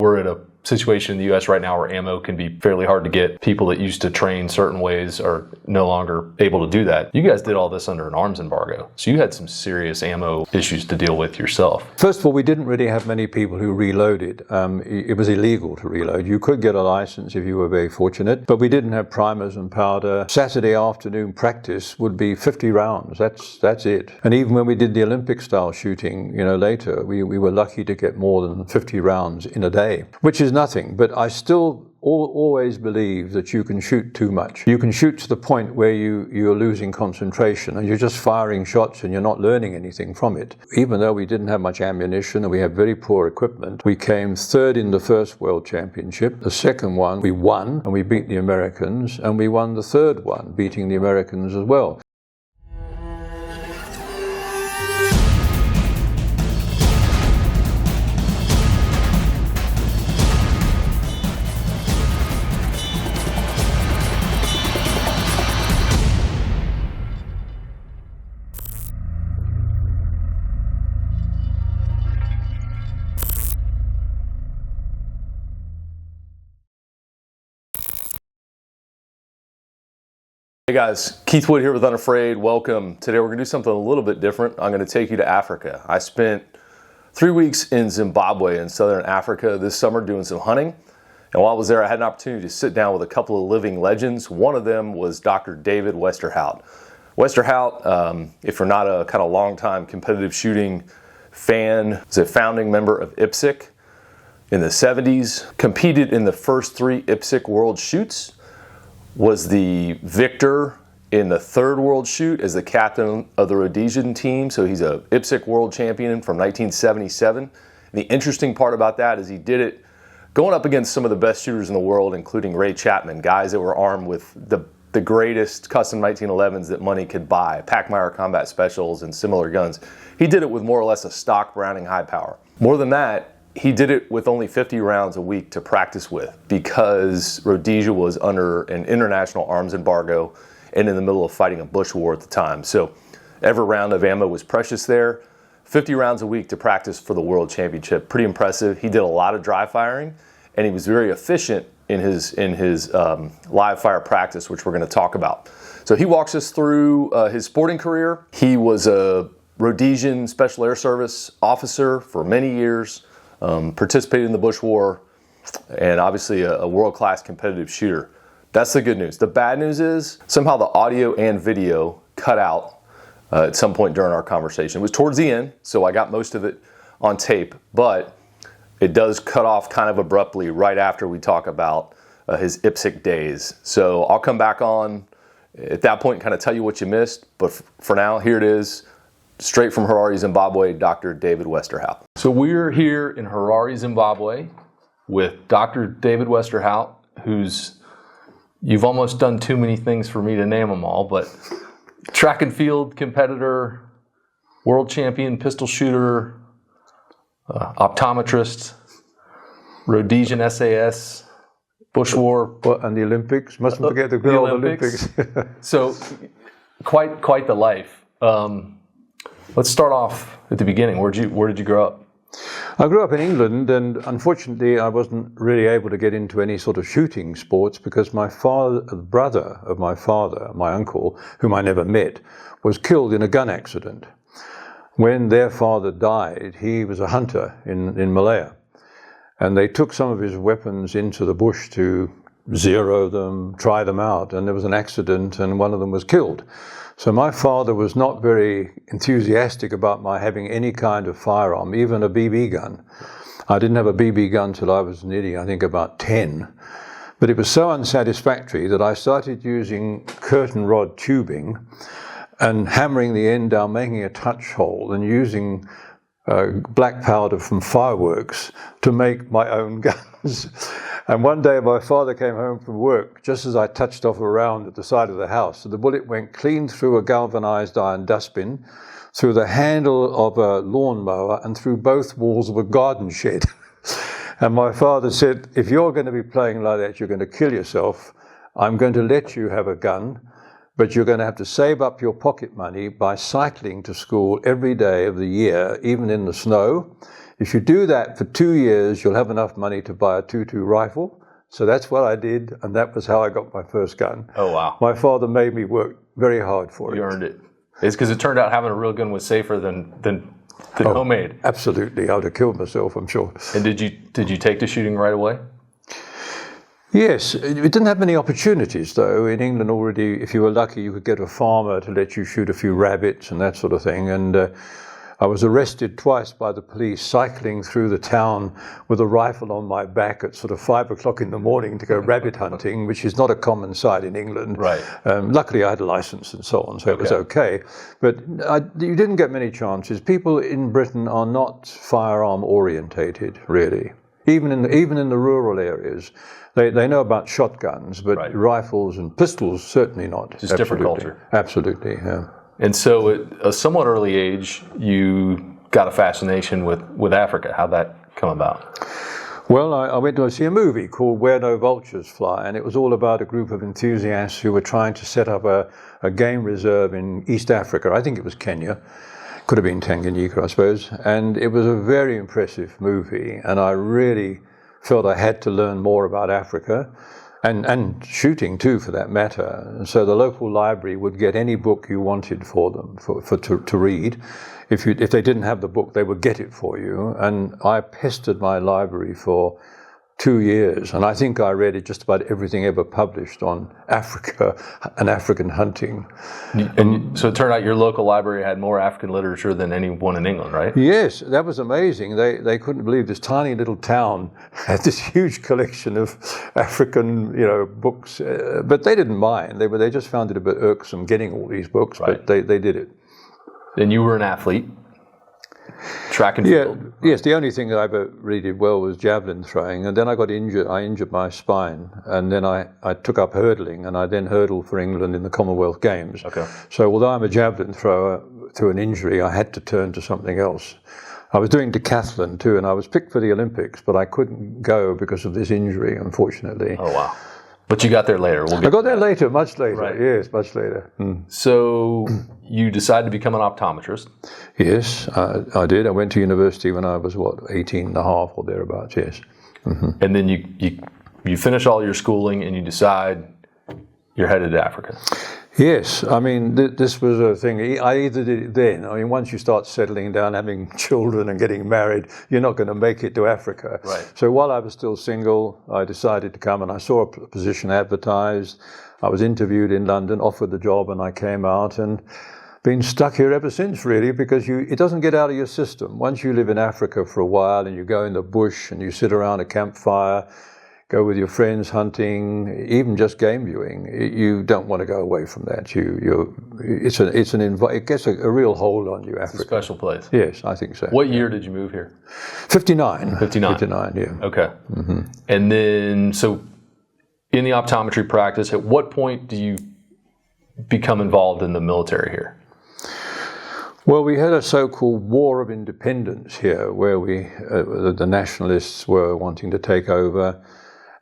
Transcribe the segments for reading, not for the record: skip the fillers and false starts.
We're at a situation in the U.S. right now where ammo can be fairly hard to get. People that used to train certain ways are no longer able to do that. You guys did all this under an arms embargo, so you had some serious ammo issues to deal with yourself. First of all, we didn't really have many people who reloaded. It was illegal to reload. You could get a license if you were very fortunate, but we didn't have primers and powder. Saturday afternoon practice would be 50 rounds. That's it. And even when we did the Olympic style shooting, later, we were lucky to get more than 50 rounds in a day, which is nothing. But I still always believe that you can shoot too much. You can shoot to the point where you're losing concentration and you're just firing shots and you're not learning anything from it. Even though we didn't have much ammunition and we had very poor equipment, we came third in the first World Championship. The second one we won, and we beat the Americans, and we won the third one, beating the Americans as well. Hey guys, Keith Wood here with UNAFRAID. Welcome. Today we're going to do something a little bit different. I'm going to take you to Africa. I spent 3 weeks in Zimbabwe in southern Africa this summer doing some hunting. And while I was there, I had an opportunity to sit down with a couple of living legends. One of them was Dr. David Westerhout. Westerhout, if you're not a kind of long-time competitive shooting fan, is a founding member of IPSC in the 70s, competed in the first 3 IPSC World Shoots, was the victor in the 3rd World Shoot as the captain of the Rhodesian team. So he's a IPSC World Champion from 1977. And the interesting part about that is he did it going up against some of the best shooters in the world, including Ray Chapman, guys that were armed with the greatest custom 1911s that money could buy, Packmeyer Combat Specials and similar guns. He did it with more or less a stock Browning high power. More than that, he did it with only 50 rounds a week to practice with because Rhodesia was under an international arms embargo and in the middle of fighting a bush war at the time. So every round of ammo was precious there. 50 rounds a week to practice for the World Championship. Pretty impressive. He did a lot of dry firing and he was very efficient in his live fire practice, which we're going to talk about. So he walks us through his sporting career. He was a Rhodesian Special Air Service officer for many years. Participated in the Bush War, and obviously a world-class competitive shooter. That's the good news. The bad news is somehow the audio and video cut out at some point during our conversation. It was towards the end, so I got most of it on tape, but it does cut off kind of abruptly right after we talk about his IPSC days. So I'll come back on at that point and kind of tell you what you missed, but for now, here it is. Straight from Harare, Zimbabwe, Dr. David Westerhout. So we're here in Harare, Zimbabwe with Dr. David Westerhout, you've almost done too many things for me to name them all, but track and field competitor, world champion pistol shooter, optometrist, Rhodesian SAS, Bush War. And the Olympics. Mustn't forget the good old Olympics. So quite the life. Let's start off at the beginning. Where did you grow up? I grew up in England, and unfortunately I wasn't really able to get into any sort of shooting sports because the brother of my father, my uncle, whom I never met, was killed in a gun accident. When their father died, he was a hunter in Malaya, and they took some of his weapons into the bush to zero them, try them out, and there was an accident and one of them was killed. So my father was not very enthusiastic about my having any kind of firearm, even a BB gun. I didn't have a BB gun till I was nearly, I think, about 10. But it was so unsatisfactory that I started using curtain rod tubing and hammering the end down, making a touch hole, and using black powder from fireworks to make my own guns. And one day my father came home from work just as I touched off a round at the side of the house. So the bullet went clean through a galvanized iron dustbin, through the handle of a lawnmower, and through both walls of a garden shed. And my father said, if you're going to be playing like that, you're going to kill yourself. I'm going to let you have a gun, but you're going to have to save up your pocket money by cycling to school every day of the year, even in the snow. if you do that for 2 years, you'll have enough money to buy a .22 rifle. So that's what I did, and that was how I got my first gun. Oh, wow. My father made me work very hard for it. You earned it. It's because it turned out having a real gun was safer than homemade. Absolutely. I would have killed myself, I'm sure. And did you take to shooting right away? Yes. It didn't have many opportunities, though. In England already, if you were lucky, you could get a farmer to let you shoot a few rabbits and that sort of thing. And I was arrested twice by the police cycling through the town with a rifle on my back at sort of 5 o'clock in the morning to go rabbit hunting, which is not a common sight in England. Right. Luckily, I had a license and so on, so it was okay. But you didn't get many chances. People in Britain are not firearm orientated, really. Even in the rural areas, they know about shotguns, but rifles and pistols certainly not. Just different culture. Absolutely, yeah. And so at a somewhat early age, you got a fascination with Africa. How'd that come about? Well, I went to see a movie called Where No Vultures Fly, and it was all about a group of enthusiasts who were trying to set up a game reserve in East Africa. I think it was Kenya. Could have been Tanganyika, I suppose. And it was a very impressive movie, and I really felt I had to learn more about Africa. And shooting too, for that matter. And so the local library would get any book you wanted for them to read. If they didn't have the book, they would get it for you. And I pestered my library for 2 years, and I think I read just about everything ever published on Africa and African hunting. So it turned out your local library had more African literature than anyone in England, right? Yes, that was amazing. They couldn't believe this tiny little town had this huge collection of African, books, but they didn't mind. They just found it a bit irksome getting all these books, but they did it. And you were an athlete. Track and field. Yes, the only thing that I ever really did well was javelin throwing, and then I got injured. I injured my spine, and then I took up hurdling, and I then hurdled for England in the Commonwealth Games. Okay. So although I'm a javelin thrower, through an injury, I had to turn to something else. I was doing decathlon too, and I was picked for the Olympics, but I couldn't go because of this injury, unfortunately. Oh, wow. But you got there later. I got there later, much later. Right. Yes, much later. Mm. So you decided to become an optometrist? Yes, I did. I went to university when I was, 18 and a half or thereabouts, yes. Mm-hmm. And then you finish all your schooling and you decide you're headed to Africa. Yes, I mean, this was a thing. I either did it then. I mean, once you start settling down, having children and getting married, you're not going to make it to Africa. Right. So while I was still single, I decided to come, and I saw a position advertised. I was interviewed in London, offered the job, and I came out and been stuck here ever since, really, because it doesn't get out of your system. Once you live in Africa for a while and you go in the bush and you sit around a campfire, go with your friends hunting, even just game viewing, you don't want to go away from that. It gets a real hold on you, Africa. It's a special place. Yes, I think so. What year did you move here? 59. 59. 59, yeah. Okay. Mm-hmm. And then, so in the optometry practice, at what point do you become involved in the military here? Well, we had a so-called War of Independence here, where the nationalists were wanting to take over.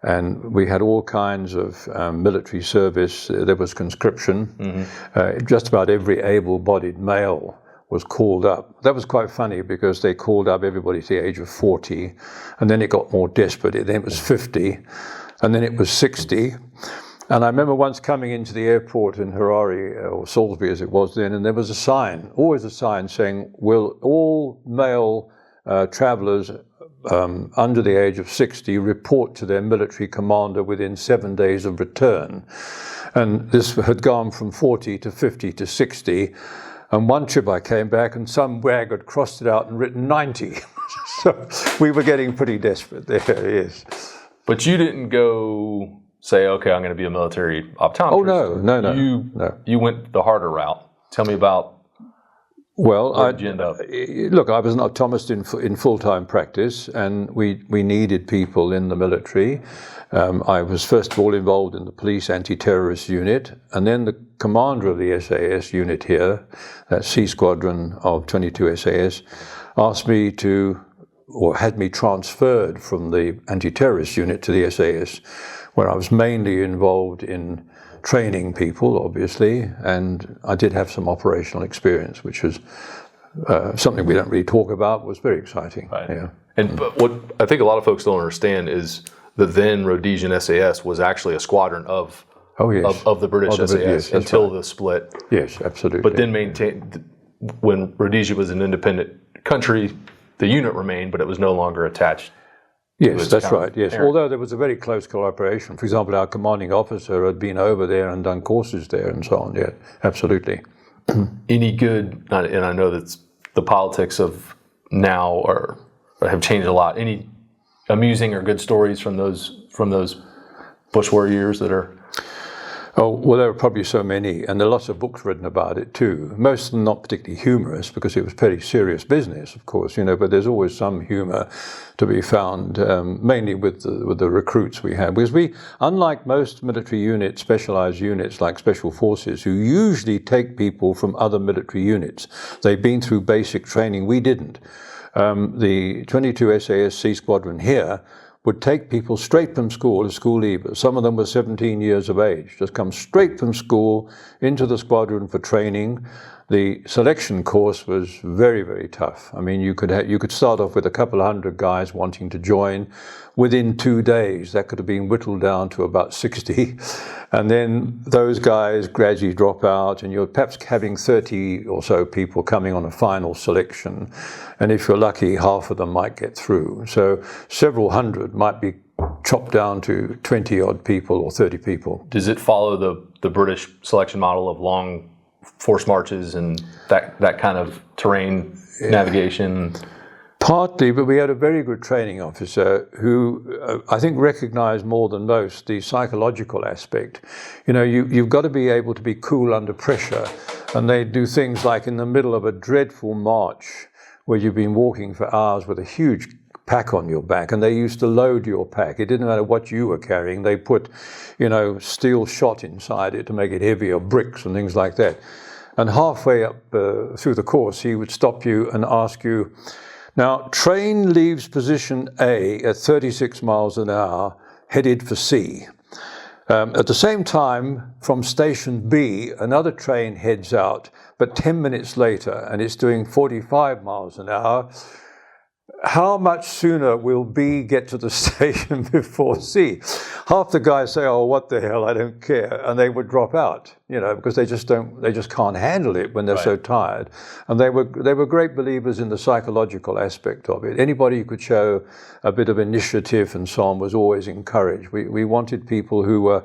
And we had all kinds of military service. There was conscription. Mm-hmm. Just about every able-bodied male was called up. That was quite funny because they called up everybody to the age of 40, and then it got more desperate. Then it was 50, and then it was 60. And I remember once coming into the airport in Harare, or Salisbury as it was then, and there was a sign, always a sign saying, will all male travelers under the age of 60 report to their military commander within 7 days of return. And this had gone from 40 to 50 to 60. And one trip I came back and some wag had crossed it out and written 90. So we were getting pretty desperate there, yes. But you didn't go say, okay, I'm going to be a military optometrist. Oh, no. You went the harder route. Tell me about. Well, look, I was an optometrist in full-time practice, and we needed people in the military. I was first of all involved in the police anti-terrorist unit, and then the commander of the SAS unit here, that C Squadron of 22 SAS, asked me had me transferred from the anti-terrorist unit to the SAS, where I was mainly involved in training people, obviously, and I did have some operational experience, which was something we don't really talk about, was very exciting. Right. Yeah. But what I think a lot of folks don't understand is the then Rhodesian SAS was actually a squadron of the British SAS yes, until the split. Yes, absolutely. But then maintained, when Rhodesia was an independent country, the unit remained, but it was no longer attached. Yes, that's right, yes. Although there was a very close collaboration. For example, our commanding officer had been over there and done courses there and so on, yeah, absolutely. Any good, and I know that the politics of now have changed a lot, any amusing or good stories from those Bush war years that are... Oh, well, there are probably so many, and there are lots of books written about it too. Most of them not particularly humorous, because it was pretty serious business, of course, but there's always some humor to be found, mainly with the recruits we had. Because we, unlike most military units, specialized units like Special Forces, who usually take people from other military units, they've been through basic training. We didn't. The 22 SAS Sea Squadron here would take people straight from school as school leavers. Some of them were 17 years of age, just come straight from school into the squadron for training. The selection course was very, very tough. I mean, you could start off with a couple of hundred guys wanting to join. Within 2 days, that could have been whittled down to about 60. And then those guys gradually drop out, and you're perhaps having 30 or so people coming on a final selection. And if you're lucky, half of them might get through. So several hundred might be chopped down to 20 odd people or 30 people. Does it follow the British selection model of long force marches and that kind of terrain navigation? Partly, but we had a very good training officer who I think recognized more than most the psychological aspect. You've got to be able to be cool under pressure, and they do things like in the middle of a dreadful march where you've been walking for hours with a huge pack on your back, and they used to load your pack. It didn't matter what you were carrying. They put, steel shot inside it to make it heavier, bricks and things like that. And halfway up through the course, he would stop you and ask you, now, train leaves position A at 36 miles an hour, headed for C. At the same time, from station B, another train heads out, but 10 minutes later, and it's doing 45 miles an hour. How much sooner will B get to the station before C? Half the guys say, oh, what the hell, I don't care. And they would drop out, because they just can't handle it when they're so tired. And they were great believers in the psychological aspect of it. Anybody who could show a bit of initiative and so on was always encouraged. We wanted people who were,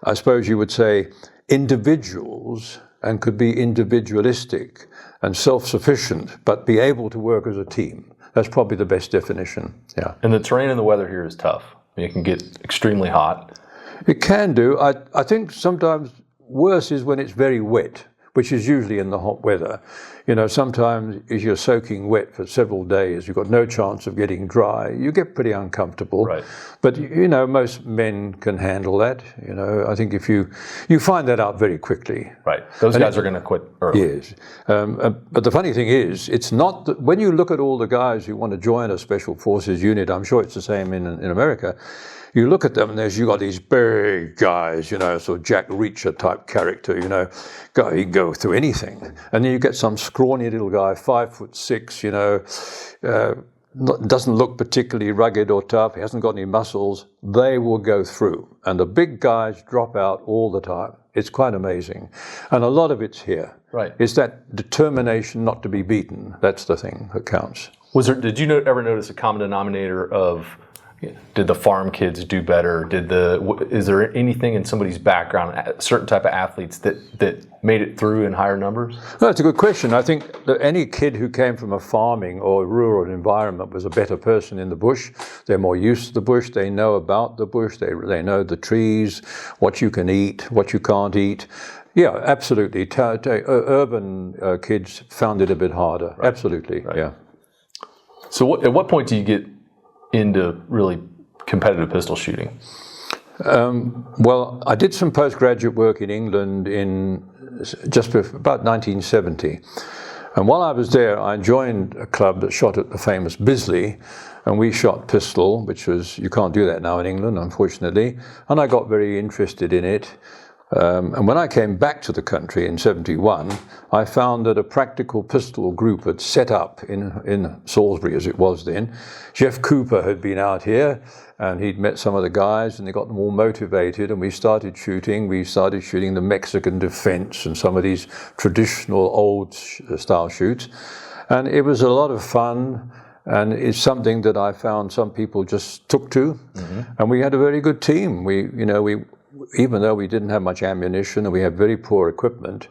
I suppose you would say, individuals and could be individualistic and self-sufficient, but be able to work as a team. That's probably the best definition, yeah. And the terrain and the weather here is tough. It can get extremely hot. It can do. I think sometimes worse is when it's very wet, which is usually in the hot weather. Sometimes if you're soaking wet for several days, you've got no chance of getting dry, you get pretty uncomfortable. Right. But, most men can handle that. I think if you find that out very quickly. Right. Those guys are going to quit early. Yes. But the funny thing is, it's not that when you look at all the guys who want to join a Special Forces unit, I'm sure it's the same in America, you look at them and you've got these big guys, sort of Jack Reacher type character, he can go through anything. And then you get some scrawny little guy, 5'6", doesn't look particularly rugged or tough, he hasn't got any muscles. They will go through. And the big guys drop out all the time. It's quite amazing. And a lot of it's here. Right. It's that determination not to be beaten. That's the thing that counts. Did you ever notice a common denominator of, did the farm kids do better? Is there anything in somebody's background, a certain type of athletes that made it through in higher numbers? No, that's a good question. I think that any kid who came from a farming or rural environment was a better person in the bush. They're more used to the bush. They know about the bush. They know the trees, what you can eat, what you can't eat. Yeah, absolutely. Urban kids found it a bit harder. Right. Absolutely, right. Yeah. So at what point do you get into really competitive pistol shooting? Well, I did some postgraduate work in England in just about 1970. And while I was there, I joined a club that shot at the famous Bisley, and we shot pistol, which was, you can't do that now in England, unfortunately. And I got very interested in it. And when I came back to the country in '71, I found that a practical pistol group had set up in Salisbury, as it was then. Jeff Cooper had been out here, and he'd met some of the guys, and they got them all motivated, and we started shooting. We started shooting the Mexican defense and some of these traditional old style shoots. And it was a lot of fun, and it's something that I found some people just took to. And we had a very good team. Even though we didn't have much ammunition and we had very poor equipment,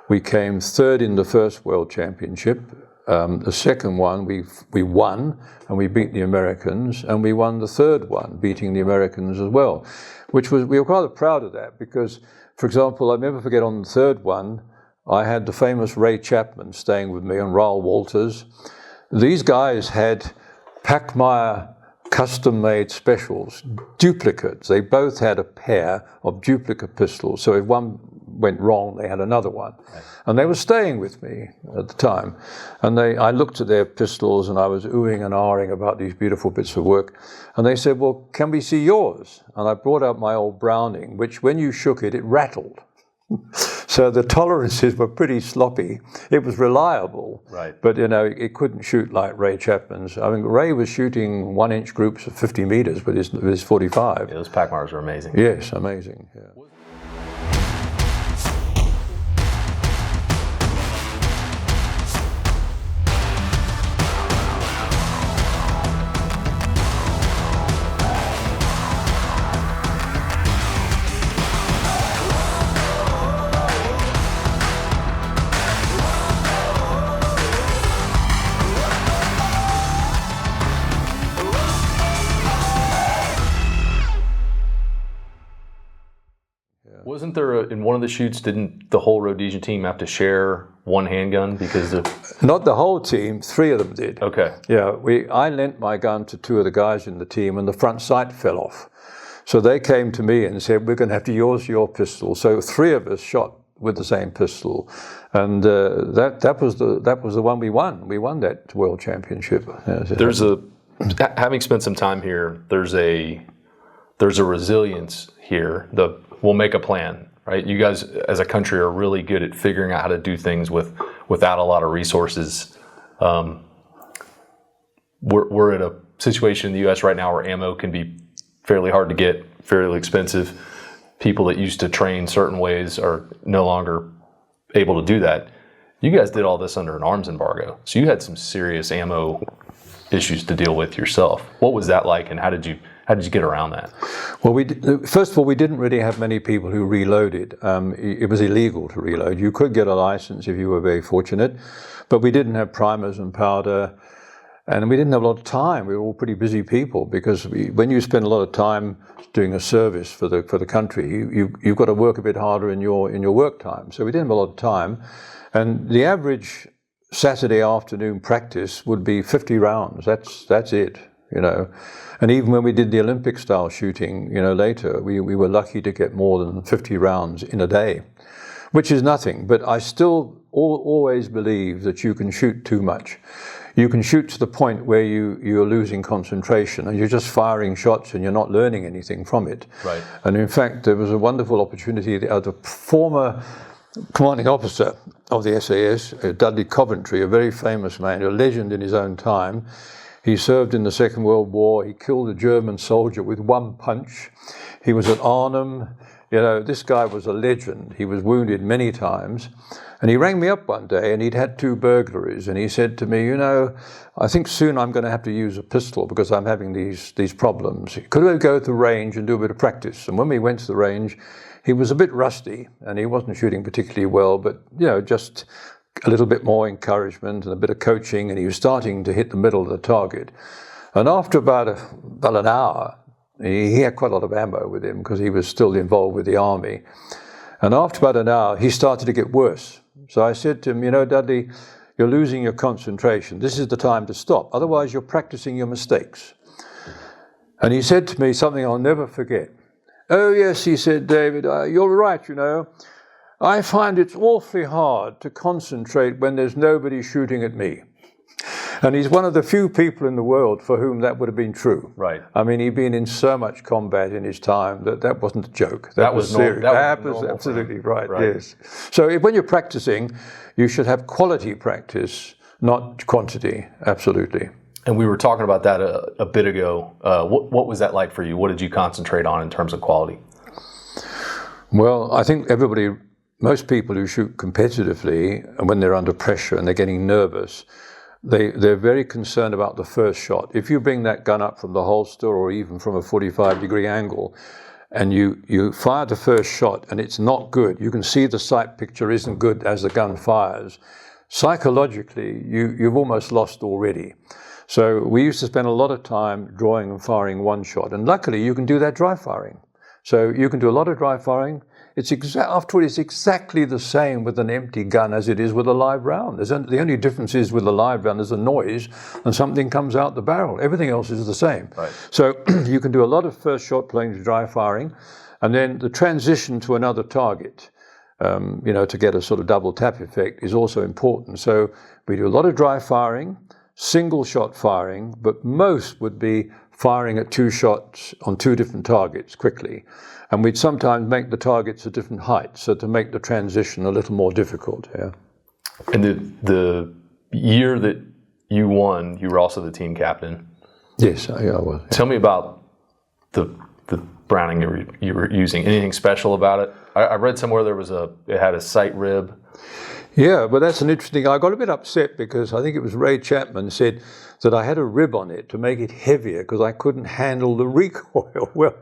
we came third in the first World Championship. The second one we won, and we beat the Americans, and we won the third one, beating the Americans as well, we were rather proud of that because, for example, I'll never forget on the third one, I had the famous Ray Chapman staying with me and Raoul Walters. These guys had Packmeyer custom-made specials, duplicates. They both had a pair of duplicate pistols, so if one went wrong, they had another one. Right. And they were staying with me at the time. And I looked at their pistols, and I was oohing and ahhing about these beautiful bits of work. And they said, well, can we see yours? And I brought out my old Browning, which when you shook it, it rattled. So the tolerances were pretty sloppy. It was reliable, right, but it couldn't shoot like Ray Chapman's. I mean, Ray was shooting 1-inch groups of 50 meters with his 45. Yeah, those Packmeyers were amazing. Yes, amazing. Yeah. Wasn't there, in one of the shoots, didn't the whole Rhodesian team have to share one handgun because of... Not the whole team, 3 of them did. Okay. Yeah, I lent my gun to 2 of the guys in the team, and the front sight fell off. So they came to me and said, we're going to have to use your pistol. So 3 of us shot with the same pistol, and that was the one we won. We won that World Championship. Having spent some time here, there's a resilience here. We'll make a plan, right? You guys as a country are really good at figuring out how to do things without a lot of resources. We're in a situation in the U.S. right now where ammo can be fairly hard to get, fairly expensive. People that used to train certain ways are no longer able to do that. You guys did all this under an arms embargo, so you had some serious ammo issues to deal with yourself. What was that like, and how did you get around that? Well, first of all, we didn't really have many people who reloaded. It was illegal to reload. You could get a license if you were very fortunate, but we didn't have primers and powder, and we didn't have a lot of time. We were all pretty busy people because when you spend a lot of time doing a service for the country, you've got to work a bit harder in your work time. So we didn't have a lot of time, and the average Saturday afternoon practice would be 50 rounds. That's it. And even when we did the Olympic style shooting, later, we were lucky to get more than 50 rounds in a day, which is nothing. But I still always believe that you can shoot too much. You can shoot to the point where you're losing concentration and you're just firing shots and you're not learning anything from it. Right. And in fact, there was a wonderful opportunity. The former commanding officer of the SAS, Dudley Coventry, a very famous man, a legend in his own time. He served in the Second World War. He killed a German soldier with 1 punch. He was at Arnhem. This guy was a legend. He was wounded many times. And he rang me up one day, and he'd had 2 burglaries. And he said to me, I think soon I'm going to have to use a pistol because I'm having these problems. Could we go to the range and do a bit of practice? And when we went to the range, he was a bit rusty, and he wasn't shooting particularly well, but, just a little bit more encouragement and a bit of coaching, and he was starting to hit the middle of the target. And after about an hour, he had quite a lot of ammo with him because he was still involved with the army. And after about an hour, he started to get worse. So I said to him, Dudley, you're losing your concentration. This is the time to stop. Otherwise, you're practicing your mistakes. And he said to me something I'll never forget. Oh, yes, he said, David, you're right, I find it's awfully hard to concentrate when there's nobody shooting at me. And he's one of the few people in the world for whom that would have been true. Right. I mean, he'd been in so much combat in his time that wasn't a joke. That was serious. that was absolutely right, yes. So when you're practicing, you should have quality practice, not quantity, absolutely. And we were talking about that a bit ago. What was that like for you? What did you concentrate on in terms of quality? Well, I think most people who shoot competitively, and when they're under pressure and they're getting nervous, they're very concerned about the first shot. If you bring that gun up from the holster or even from a 45-degree angle, and you fire the first shot and it's not good, you can see the sight picture isn't good as the gun fires, psychologically you've almost lost already. So we used to spend a lot of time drawing and firing one shot, and luckily you can do that dry firing. So you can do a lot of dry firing. After all, it's exactly the same with an empty gun as it is with a live round. The only difference is with a live round, there's a noise and something comes out the barrel. Everything else is the same. Right. So you can do a lot of first shot playing dry firing, and then the transition to another target, to get a sort of double tap effect is also important. So we do a lot of dry firing, single shot firing, but most would be firing at 2 shots on 2 different targets quickly. And we'd sometimes make the targets at different heights, so to make the transition a little more difficult. Yeah. And the year that you won, you were also the team captain. Yes, I was. Yeah. Tell me about the Browning you were using. Anything special about it? I read somewhere it had a sight rib. Yeah, but that's an interesting thing. I got a bit upset because I think it was Ray Chapman said that I had a rib on it to make it heavier because I couldn't handle the recoil. Well,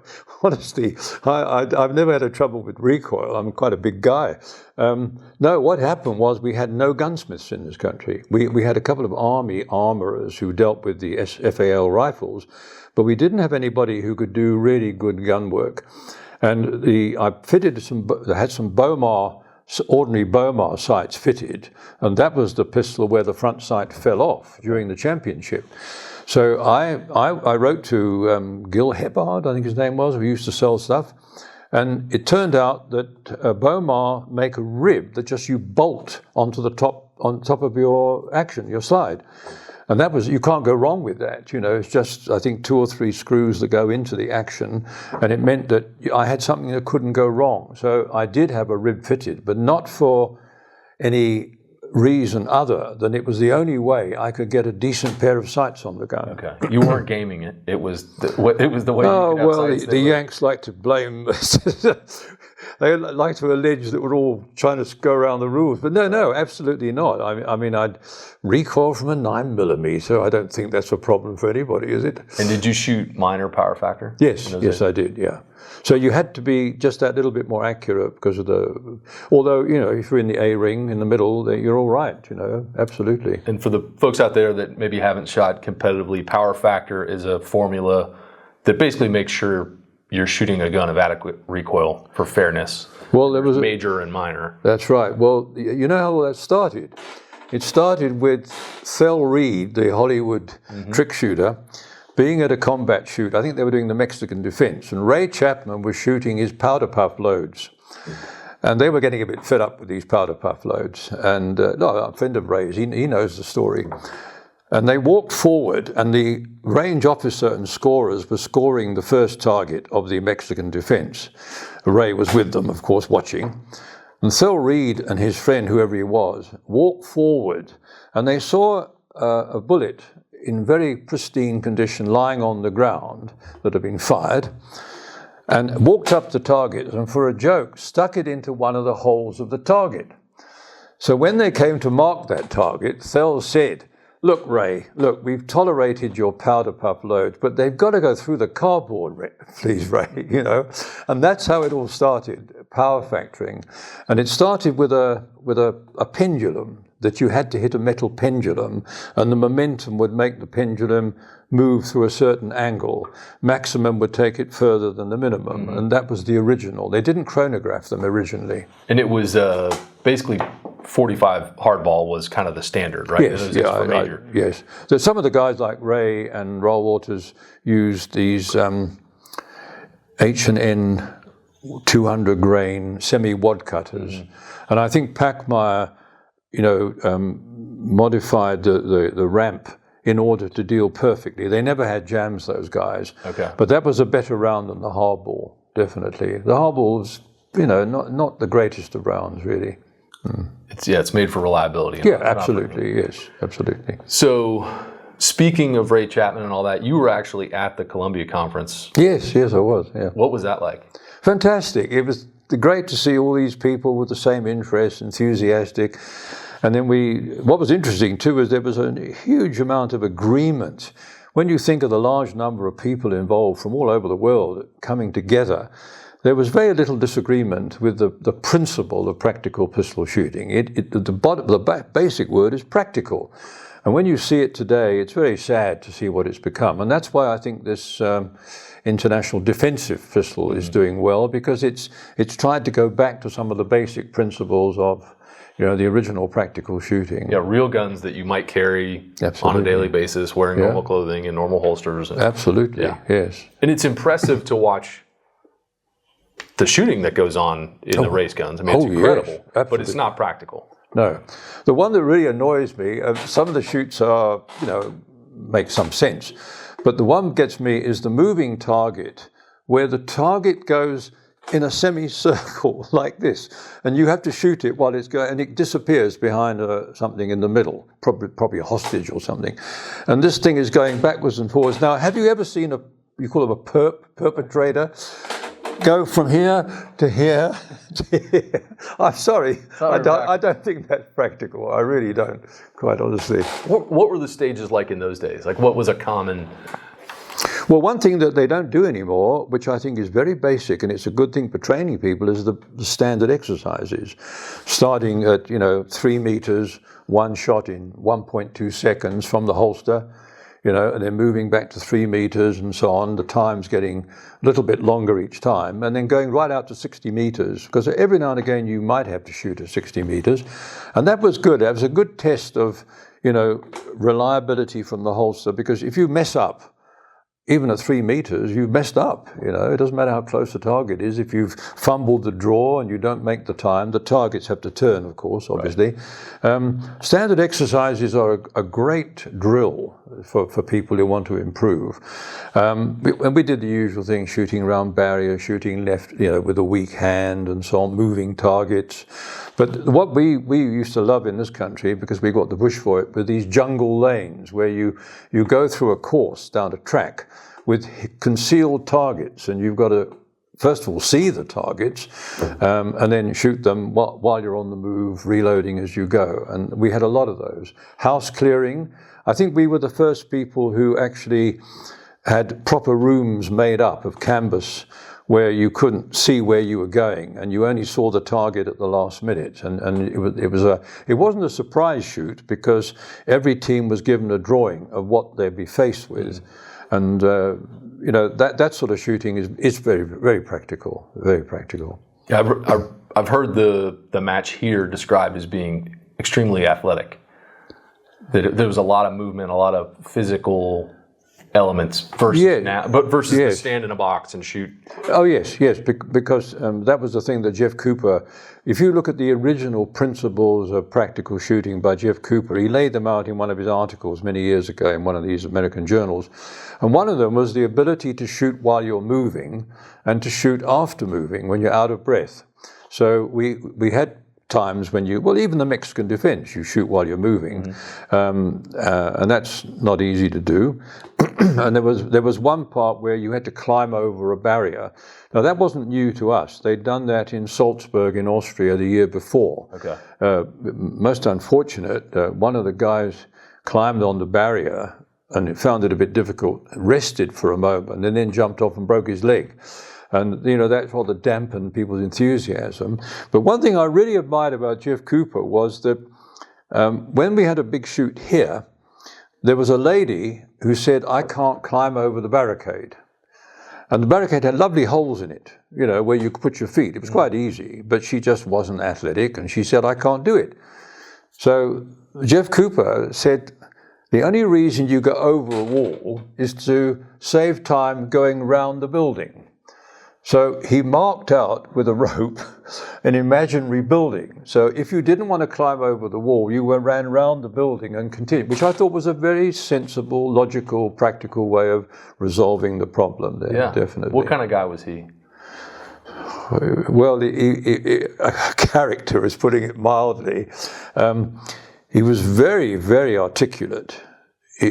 honestly, I've never had a trouble with recoil. I'm quite a big guy. No, what happened was we had no gunsmiths in this country. We had a couple of army armorers who dealt with the FAL rifles, but we didn't have anybody who could do really good gun work. And I fitted I had some ordinary Bomar sights fitted, and that was the pistol where the front sight fell off during the championship. So I wrote to Gil Hebbard, I think his name was, who used to sell stuff, and it turned out that Bomar make a rib that just you bolt on top of your action, your slide. And you can't go wrong with that, it's just, I think, 2 or 3 screws that go into the action, and it meant that I had something that couldn't go wrong. So I did have a rib fitted, but not for any reason other than it was the only way I could get a decent pair of sights on the gun. Okay. You weren't gaming it. It was the way you could have sights. The Yanks like to blame... They like to allege that we're all trying to go around the rules, but no, absolutely not. I mean, I'd recoil from a 9mm. I don't think that's a problem for anybody, is it? And did you shoot minor power factor? Yes, I did. Yeah. So you had to be just that little bit more accurate because of although if you're in the A ring in the middle, you're all right. Absolutely. And for the folks out there that maybe haven't shot competitively, power factor is a formula that basically makes sure you're shooting a gun of adequate recoil for fairness. Well, there was major and minor. That's right. Well, you know how that started? It started with Thel Reed, the Hollywood trick shooter, being at a combat shoot. I think they were doing the Mexican defense, and Ray Chapman was shooting his powder puff loads. And they were getting a bit fed up with these powder puff loads. And a friend of Ray's, he knows the story. And they walked forward, and the range officer and scorers were scoring the first target of the Mexican defense. Ray was with them, of course, watching. And Thel Reed and his friend, whoever he was, walked forward, and they saw a bullet in very pristine condition lying on the ground that had been fired, and walked up to target, and for a joke, stuck it into one of the holes of the target. So when they came to mark that target, Thel said, "Look, Ray, we've tolerated your powder puff loads, but they've got to go through the cardboard, please, Ray," And that's how it all started, power factoring. And it started with a pendulum, that you had to hit a metal pendulum, and the momentum would make the pendulum move through a certain angle. Maximum would take it further than the minimum, and that was the original. They didn't chronograph them originally. And it was basically 45 hardball was kind of the standard, right? Yes, yes. So some of the guys like Ray and Roll Waters used these H&N 200 grain semi-wad cutters, and I think Packmeyer, modified the ramp in order to deal perfectly. They never had jams, those guys. Okay. But that was a better round than the hardball, definitely. The hardball was, not the greatest of rounds, really. It's made for reliability. Yeah, absolutely, yes, absolutely. So, speaking of Ray Chapman and all that, you were actually at the Columbia Conference. Yes, I was, yeah. What was that like? Fantastic. It was great to see all these people with the same interests, enthusiastic. And then what was interesting too is there was a huge amount of agreement. When you think of the large number of people involved from all over the world coming together, there was very little disagreement with the principle of practical pistol shooting. The basic word is practical. And when you see it today, it's very sad to see what it's become. And that's why I think this international defensive pistol is doing well, because it's tried to go back to some of the basic principles of the original practical shooting. Yeah, real guns that you might carry on a daily basis, wearing normal clothing and normal holsters. Absolutely, yes. And it's impressive to watch the shooting that goes on in the race guns. I mean, it's incredible, but it's not practical. No. The one that really annoys me, some of the shoots are, make some sense, but the one that gets me is the moving target, where the target goes in a semicircle like this, and you have to shoot it while it's going, and it disappears behind something in the middle, probably a hostage or something. And this thing is going backwards and forwards. Now, have you ever seen you call him a perpetrator, go from here to here to here? I'm sorry, I don't think that's practical. I really don't, quite honestly. What were the stages like in those days? Like, what was a common... Well, one thing that they don't do anymore, which I think is very basic, and it's a good thing for training people, is the standard exercises. Starting at, 3 meters, one shot in 1.2 seconds from the holster, and then moving back to 3 meters and so on. The time's getting a little bit longer each time, and then going right out to 60 meters, because every now and again you might have to shoot at 60 meters. And that was good. That was a good test of, reliability from the holster, because if you mess up, even at 3 meters, you've messed up. It doesn't matter how close the target is. If you've fumbled the draw and you don't make the time, the targets have to turn, of course, obviously. Right. Standard exercises are a great drill for people who want to improve. And we did the usual thing, shooting around barriers, shooting left, with a weak hand and so on, moving targets. But what we used to love in this country, because we got the bush for it, were these jungle lanes where you go through a course down a track with concealed targets, and you've got to, first of all, see the targets, and then shoot them while you're on the move, reloading as you go. And we had a lot of those. House clearing. I think we were the first people who actually had proper rooms made up of canvas where you couldn't see where you were going, and you only saw the target at the last minute. And it wasn't a surprise shoot, because every team was given a drawing of what they'd be faced with. And that sort of shooting is very, very practical, very practical. Yeah, I've heard the match here described as being extremely athletic. That there was a lot of movement, a lot of physical elements versus the stand in a box and shoot. Oh yes, because that was the thing that Jeff Cooper, if you look at the original principles of practical shooting by Jeff Cooper, he laid them out in one of his articles many years ago in one of these American journals. And one of them was the ability to shoot while you're moving and to shoot after moving when you're out of breath. So we had times when even the Mexican defense, you shoot while you're moving, and that's not easy to do. And there was one part where you had to climb over a barrier. Now that wasn't new to us. They'd done that in Salzburg in Austria the year before. Okay. Most unfortunate, one of the guys climbed on the barrier and found it a bit difficult, rested for a moment, and then jumped off and broke his leg. And, that's what dampened people's enthusiasm. But one thing I really admired about Jeff Cooper was that when we had a big shoot here, there was a lady who said, "I can't climb over the barricade." And the barricade had lovely holes in it, where you could put your feet. It was quite easy, but she just wasn't athletic, and she said, "I can't do it." So Jeff Cooper said, the only reason you go over a wall is to save time going round the building. So he marked out with a rope an imaginary building. So if you didn't want to climb over the wall, you ran round the building and continued, which I thought was a very sensible, logical, practical way of resolving the problem there, Yeah. Definitely. What kind of guy was he? Well, a character is putting it mildly. He was very, very articulate.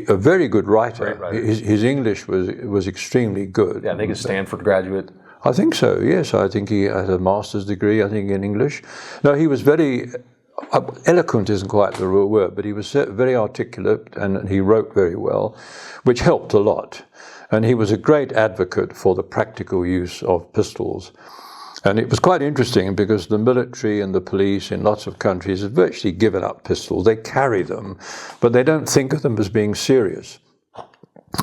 A very good writer. His English was extremely good. Yeah, I think a Stanford graduate. I think so, yes. I think he had a master's degree, I think, in English. No, he was very, eloquent isn't quite the real word, but he was very articulate and he wrote very well, which helped a lot. And he was a great advocate for the practical use of pistols. And it was quite interesting because the military and the police in lots of countries have virtually given up pistols. They carry them, but they don't think of them as being serious.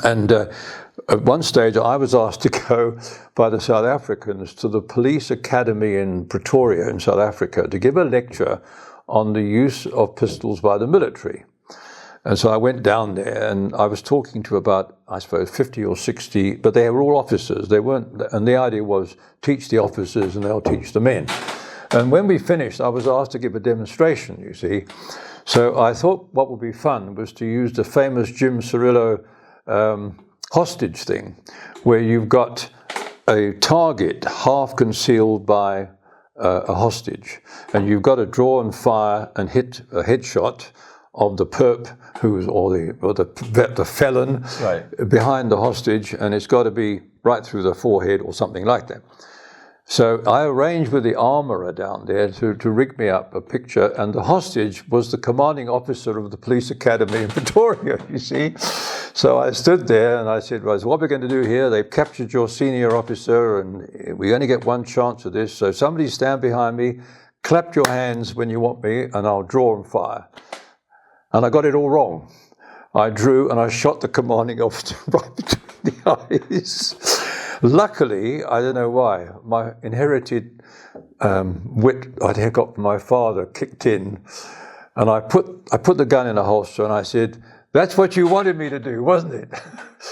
And at one stage, I was asked to go by the South Africans to the police academy in Pretoria in South Africa to give a lecture on the use of pistols by the military. And so I went down there and I was talking to about, I suppose, 50 or 60, but they were all officers. They weren't, and the idea was teach the officers and they'll teach the men. And when we finished, I was asked to give a demonstration, you see. So I thought what would be fun was to use the famous Jim Cirillo hostage thing, where you've got a target half concealed by a hostage, and you've got to draw and fire and hit a headshot of the perp or the felon behind the hostage, and it's got to be right through the forehead or something like that. So I arranged with the armourer down there to rig me up a picture, and the hostage was the commanding officer of the police academy in Pretoria, you see. So I stood there and I said, well, what we're going to do here, they've captured your senior officer and we only get one chance of this, so somebody stand behind me, clap your hands when you want me, and I'll draw and fire. And I got it all wrong. I drew and I shot the commanding officer right between the eyes. Luckily, I don't know why, my inherited wit I'd got from my father kicked in, and I put the gun in a holster and I said, that's what you wanted me to do, wasn't it?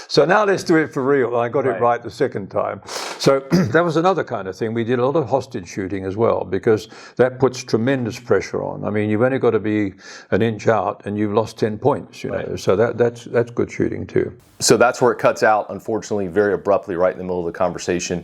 So now let's do it for real. And I got it right the second time. So that was another kind of thing. We did a lot of hostage shooting as well, because that puts tremendous pressure on. I mean, you've only got to be an inch out and you've lost 10 points, you know. So that's good shooting too. So that's where it cuts out, unfortunately, very abruptly, right in the middle of the conversation.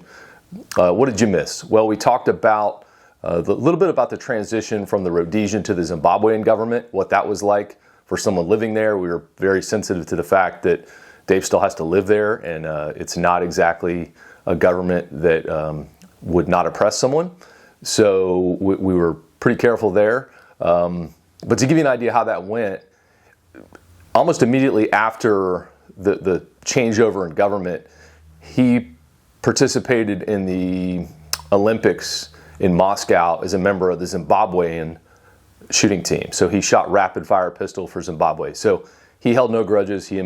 What did you miss? Well, we talked about a little bit about the transition from the Rhodesian to the Zimbabwean government, what that was like for someone living there. We were very sensitive to the fact that Dave still has to live there, and it's not exactly a government that would not oppress someone. So we were pretty careful there. But to give you an idea how that went, almost immediately after the changeover in government, he participated in the Olympics in Moscow as a member of the Zimbabwean shooting team. So he shot rapid fire pistol for Zimbabwe. So he held no grudges. He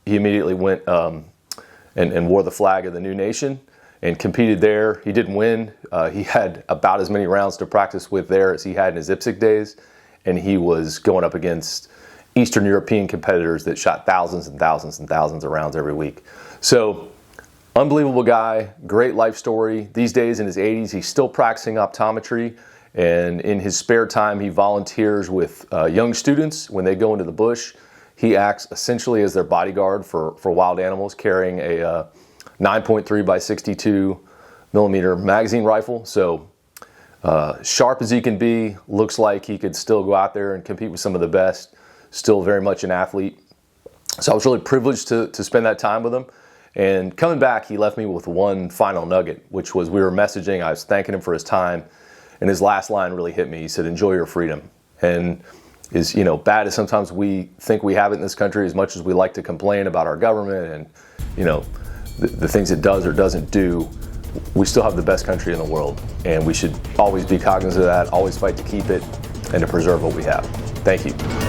immediately went and wore the flag of the new nation and competed there. He didn't win. He had about as many rounds to practice with there as he had in his IPSC days. And he was going up against Eastern European competitors that shot thousands and thousands and thousands of rounds every week. So unbelievable guy, great life story. These days in his 80s, he's still practicing optometry. And in his spare time, he volunteers with young students when they go into the bush. He acts essentially as their bodyguard for wild animals, carrying a 9.3 by 62 millimeter magazine rifle. So sharp as he can be, looks like he could still go out there and compete with some of the best, still very much an athlete. So I was really privileged to spend that time with him. And coming back, he left me with one final nugget, which was we were messaging. I was thanking him for his time. And his last line really hit me. He said, enjoy your freedom. And as bad as sometimes we think we have it in this country, as much as we like to complain about our government and, the things it does or doesn't do, we still have the best country in the world. And we should always be cognizant of that, always fight to keep it and to preserve what we have. Thank you.